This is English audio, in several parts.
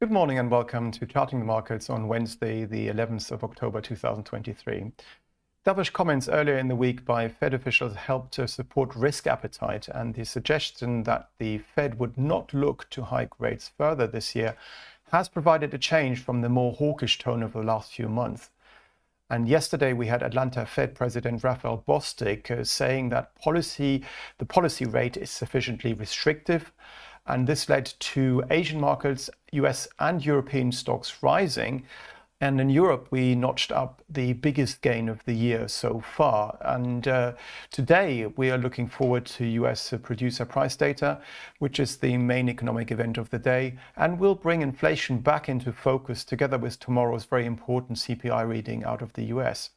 Good morning and welcome to Charting the Markets on Wednesday, the 11th of October 2023. Dovish comments earlier in the week by Fed officials helped to support risk appetite, and the suggestion that the Fed would not look to hike rates further this year has provided a change from the more hawkish tone of the last few months. And yesterday we had Atlanta Fed President Raphael Bostic saying that the policy rate is sufficiently restrictive. And this led to Asian markets, US and European stocks rising. And in Europe, we notched up the biggest gain of the year so far. And today we are looking forward to US producer price data, which is the main economic event of the day, and will bring inflation back into focus together with tomorrow's very important CPI reading out of the US.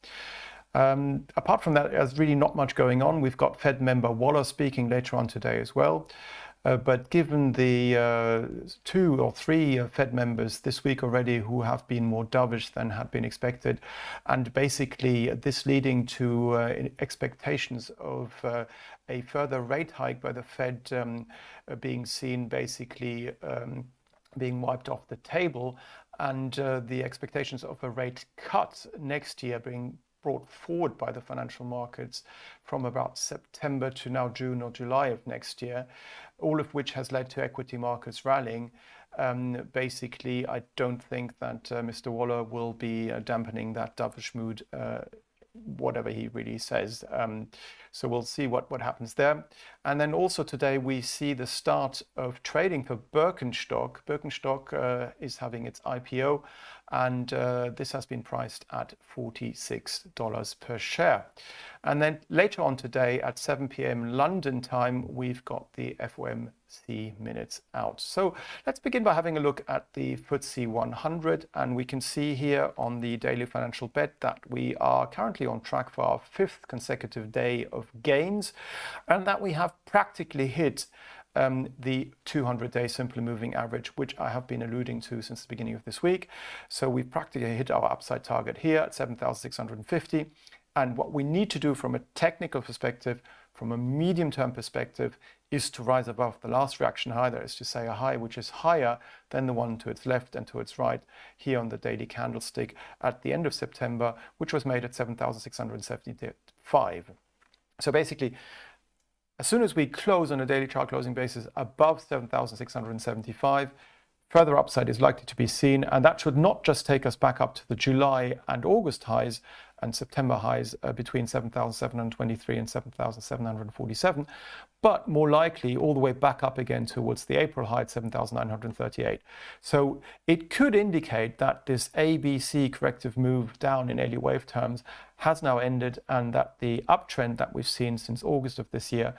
Apart from that, there's really not much going on. We've got Fed member Waller speaking later on today as well. But given the 2 or 3 Fed members this week already who have been more dovish than had been expected, and basically this leading to expectations of a further rate hike by the Fed being seen basically being wiped off the table, and the expectations of a rate cut next year being brought forward by the financial markets from about September to now June or July of next year, all of which has led to equity markets rallying. Basically, I don't think that Mr. Waller will be dampening that dovish mood, whatever he really says. So we'll see what happens there. And then also today we see the start of trading for Birkenstock. Birkenstock is having its IPO, and this has been priced at $46 per share. And then later on today at 7 p.m. London time, we've got the FOMC minutes out. So let's begin by having a look at the FTSE 100, and we can see here on the daily financial bet that we are currently on track for our 5th consecutive day of gains, and that we have practically hit the 200-day simply moving average, which I have been alluding to since the beginning of this week. So we've practically hit our upside target here at 7,650. And what we need to do from a technical perspective, from a medium-term perspective, is to rise above the last reaction high. That is to say, a high which is higher than the one to its left and to its right here on the daily candlestick at the end of September, which was made at 7,675. So basically, as soon as we close on a daily chart closing basis above 7,675, further upside is likely to be seen, and that should not just take us back up to the July and August highs and September highs between 7,723 and 7,747, but more likely all the way back up again towards the April high at 7,938. So it could indicate that this ABC corrective move down in early wave terms has now ended, and that the uptrend that we've seen since August of this year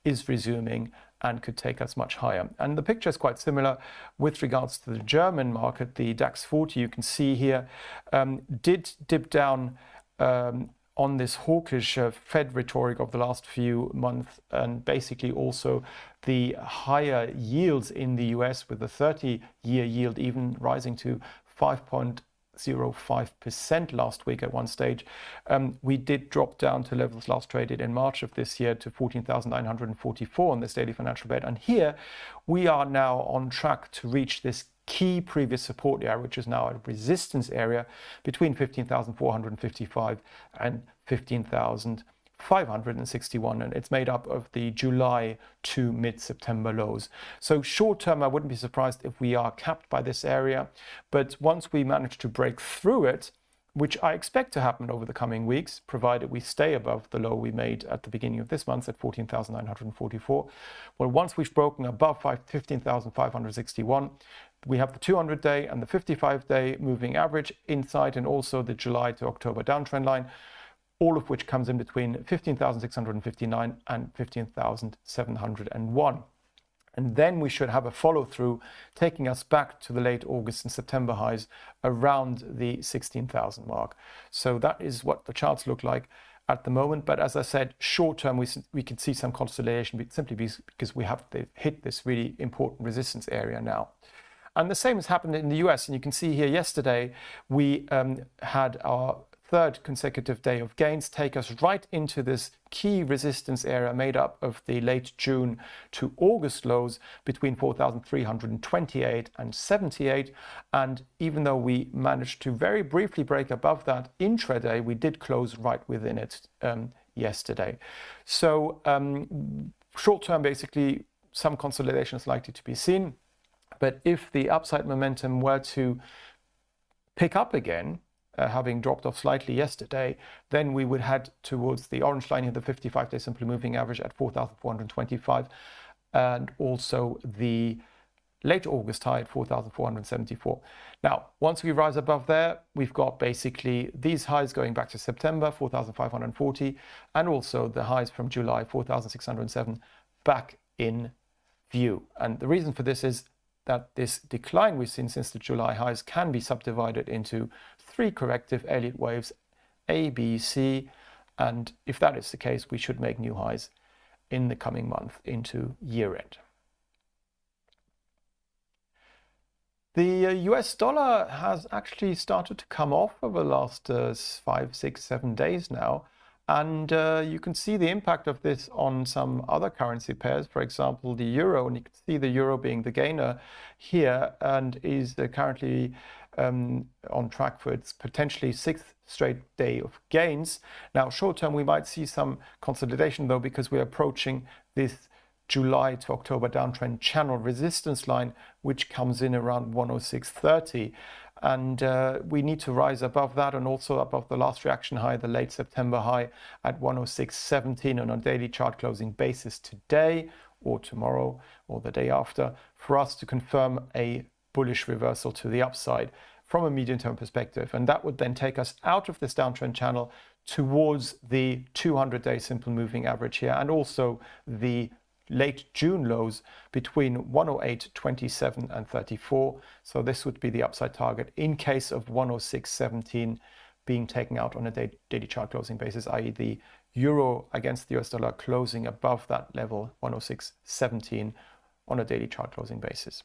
is resuming and could take us much higher. And the picture is quite similar with regards to the German market. The DAX 40, you can see here, did dip down on this hawkish Fed rhetoric of the last few months, and basically also the higher yields in the US, with the 30-year yield even rising to 5.05% last week at one stage. We did drop down to levels last traded in March of this year to 14,944 on this daily financial bet. And here we are now on track to reach this key previous support area, which is now a resistance area between 15,455 and 15,561, and it's made up of the July to mid-September lows. So short term, I wouldn't be surprised if we are capped by this area, but once we manage to break through it, which I expect to happen over the coming weeks, provided we stay above the low we made at the beginning of this month at 14,944. Well, once we've broken above 15,561, we have the 200-day and the 55-day moving average inside, and also the July to October downtrend line, all of which comes in between 15,659 and 15,701. And then we should have a follow-through taking us back to the late August and September highs around the 16,000 mark. So that is what the charts look like at the moment. But as I said, short term, we can see some consolidation simply because we have hit this really important resistance area now. And the same has happened in the US. And you can see here yesterday, we had our third consecutive day of gains take us right into this key resistance area made up of the late June to August lows between 4,328 and 78. And even though we managed to very briefly break above that intraday, we did close right within it yesterday. So short term, basically, some consolidation is likely to be seen. But if the upside momentum were to pick up again, having dropped off slightly yesterday, then we would head towards the orange line here, the 55-day simply moving average at 4,425, and also the late August high at 4,474. Now, once we rise above there, we've got basically these highs going back to September, 4,540, and also the highs from July, 4,607, back in view. And the reason for this is that this decline we've seen since the July highs can be subdivided into three corrective Elliott waves, A, B, C, and if that is the case, we should make new highs in the coming month into year end. The US dollar has actually started to come off over the last 5, 6, 7 days now. And you can see the impact of this on some other currency pairs, for example, the euro. And you can see the euro being the gainer here and is currently on track for its potentially 6th straight day of gains. Now, short term, we might see some consolidation, though, because we're approaching this July to October downtrend channel resistance line, which comes in around 106.30. And we need to rise above that and also above the last reaction high, the late September high at 106.17 on a daily chart closing basis today or tomorrow or the day after for us to confirm a bullish reversal to the upside from a medium-term perspective. And that would then take us out of this downtrend channel towards the 200-day simple moving average here and also the late June lows between 108.27 and 34. So this would be the upside target in case of 106.17 being taken out on a daily chart closing basis, i.e. the euro against the US dollar closing above that level, 106.17 on a daily chart closing basis.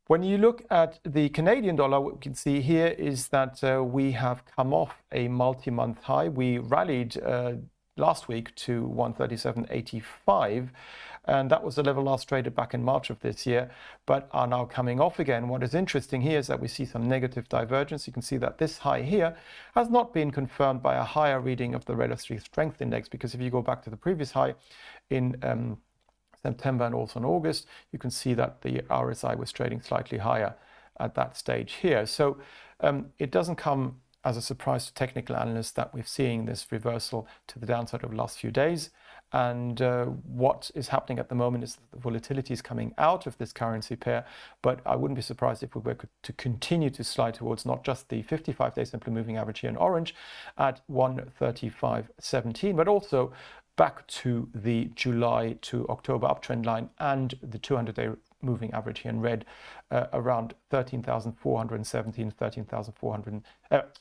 When you look at the Canadian dollar, what we can see here is that we have come off a multi-month high. We rallied last week to 137.85, and that was the level last traded back in March of this year, but are now coming off again. What is interesting here is that we see some negative divergence. You can see that this high here has not been confirmed by a higher reading of the relative strength index, because if you go back to the previous high in September and also in August, you can see that the RSI was trading slightly higher at that stage here. So it doesn't come as a surprise to technical analysts that we're seeing this reversal to the downside over the last few days. And what is happening at the moment is that the volatility is coming out of this currency pair, but I wouldn't be surprised if we were to continue to slide towards not just the 55-day simply moving average here in orange at 135.17, but also back to the July to October uptrend line and the 200-day moving average here in red around 13,417, 13,400,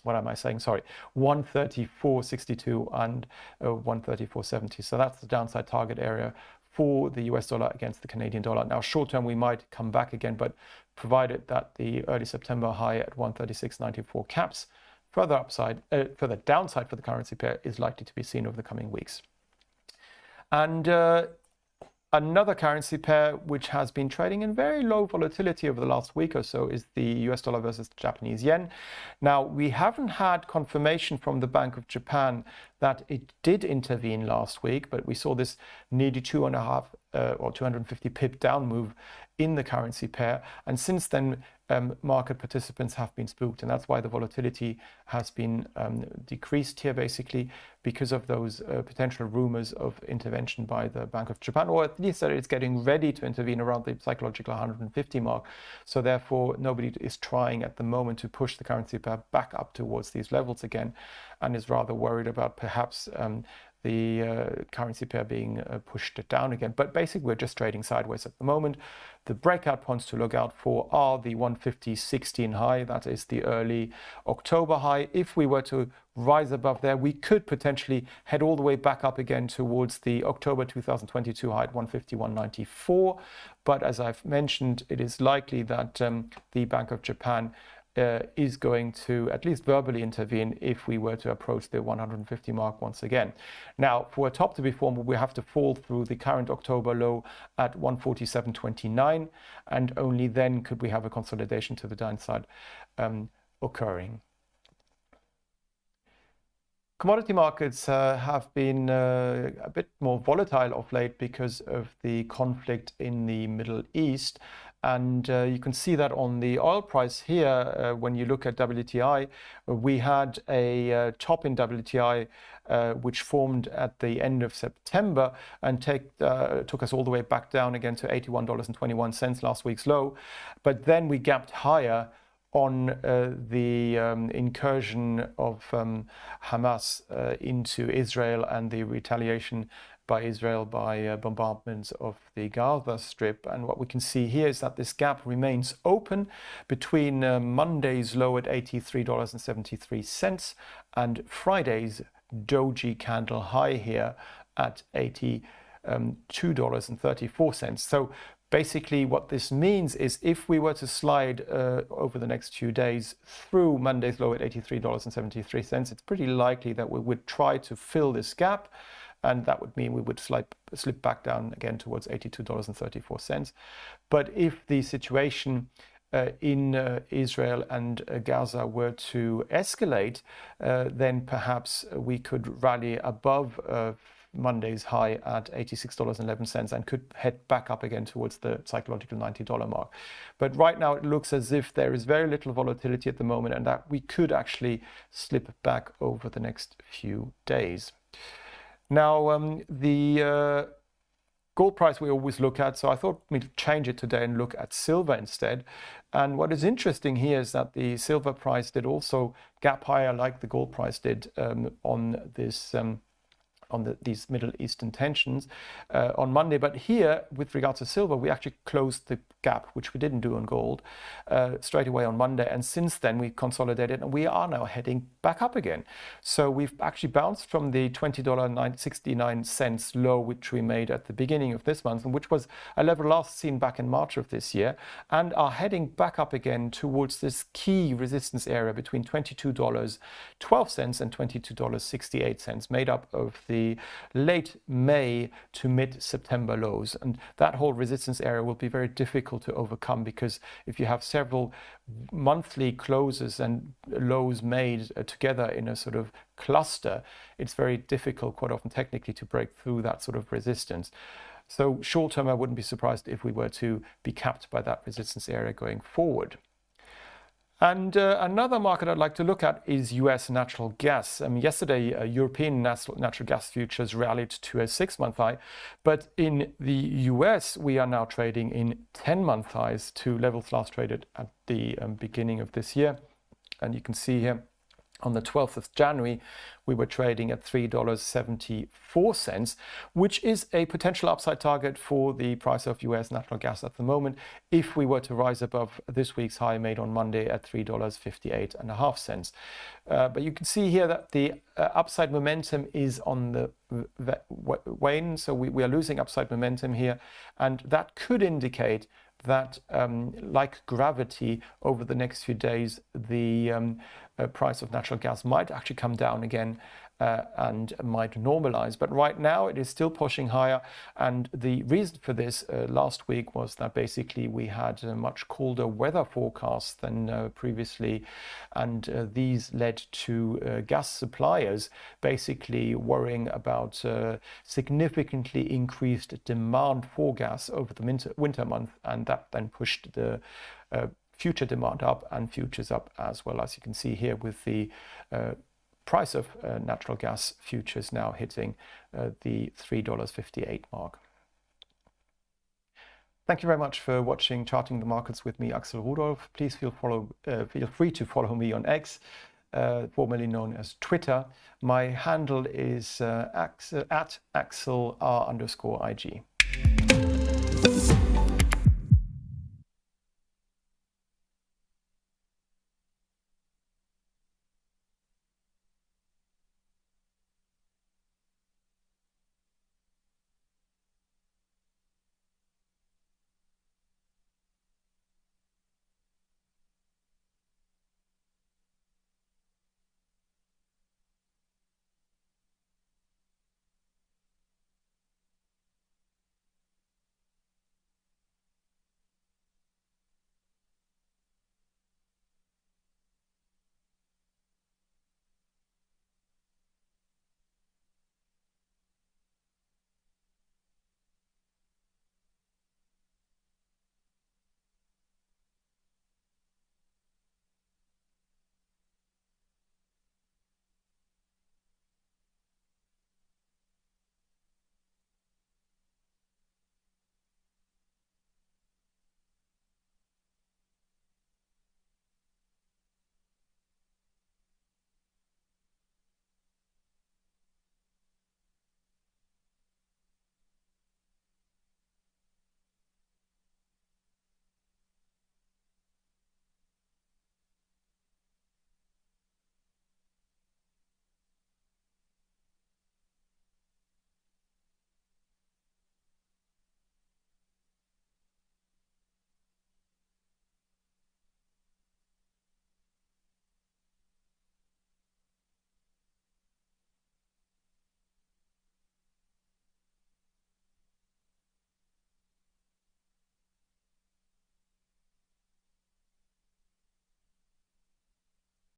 what am I saying? Sorry, 134.62 and 134.70. So that's the downside target area for the US dollar against the Canadian dollar. Now, short term, we might come back again, but provided that the early September high at 136.94 caps, further downside for the currency pair is likely to be seen over the coming weeks. And another currency pair which has been trading in very low volatility over the last week or so is the US dollar versus Japanese yen. Now, we haven't had confirmation from the Bank of Japan that it did intervene last week, but we saw this nearly 2.5 or 250 pip down move in the currency pair. And since then, market participants have been spooked, and that's why the volatility has been decreased here, basically because of those potential rumors of intervention by the Bank of Japan, or at least that it's getting ready to intervene around the psychological 150 mark. So therefore, nobody is trying at the moment to push the currency pair back up towards these levels again, and is rather worried about perhaps the currency pair being pushed down again. But basically, we're just trading sideways at the moment. The breakout points to look out for are the 150.16 high. That is the early October high. If we were to rise above there, we could potentially head all the way back up again towards the October 2022 high at 151.94. But as I've mentioned, it is likely that the Bank of Japan is going to at least verbally intervene if we were to approach the 150 mark once again. Now, for a top to be formed, we have to fall through the current October low at 147.29, and only then could we have a consolidation to the downside occurring. Commodity markets have been a bit more volatile of late because of the conflict in the Middle East. And you can see that on the oil price here. When you look at WTI, we had a top in WTI which formed at the end of September and took us all the way back down again to $81.21, last week's low. But then we gapped higher on the incursion of Hamas into Israel and the retaliation by Israel by bombardments of the Gaza Strip. And what we can see here is that this gap remains open between Monday's low at $83.73 and Friday's doji candle high here at $82.34. So basically what this means is if we were to slide over the next few days through Monday's low at $83.73, it's pretty likely that we would try to fill this gap, and that would mean we would slip back down again towards $82.34. But if the situation in Israel and Gaza were to escalate, then perhaps we could rally above Monday's high at $86.11 and could head back up again towards the psychological $90 mark. But right now it looks as if there is very little volatility at the moment, and that we could actually slip back over the next few days. Now, the gold price we always look at, so I thought we'd change it today and look at silver instead. And what is interesting here is that the silver price did also gap higher like the gold price did on this these Middle Eastern tensions on Monday. But here, with regards to silver, we actually closed the gap, which we didn't do on gold, straight away on Monday. And since then, we consolidated and we are now heading back up again. So we've actually bounced from the $20.69 low, which we made at the beginning of this month, and which was a level last seen back in March of this year, and are heading back up again towards this key resistance area between $22.12 and $22.68, made up of the late May to mid-September lows. And that whole resistance area will be very difficult to overcome, because if you have several monthly closes and lows made together in a sort of cluster, it's very difficult, quite often technically, to break through that sort of resistance. So short term, I wouldn't be surprised if we were to be capped by that resistance area going forward. And another market I'd like to look at is US natural gas. Yesterday, European natural gas futures rallied to a 6-month high, but in the US, we are now trading in 10-month highs to levels last traded at the beginning of this year. And you can see here, on the 12th of January, we were trading at $3.74, which is a potential upside target for the price of US natural gas at the moment, if we were to rise above this week's high made on Monday at $3.58.5. But you can see here that the upside momentum is on the wane, so we are losing upside momentum here, and that could indicate that, like gravity, over the next few days, the price of natural gas might actually come down again and might normalize. But right now it is still pushing higher, and the reason for this last week was that basically we had a much colder weather forecast than previously, and these led to gas suppliers basically worrying about significantly increased demand for gas over the winter month, and that then pushed the future demand up and futures up as well, as you can see here with the price of natural gas futures now hitting the $3.58 mark. Thank you very much for watching Charting the Markets with me, Axel Rudolph. Please feel free to follow me on X, formerly known as Twitter. My handle is at AxelR_IG.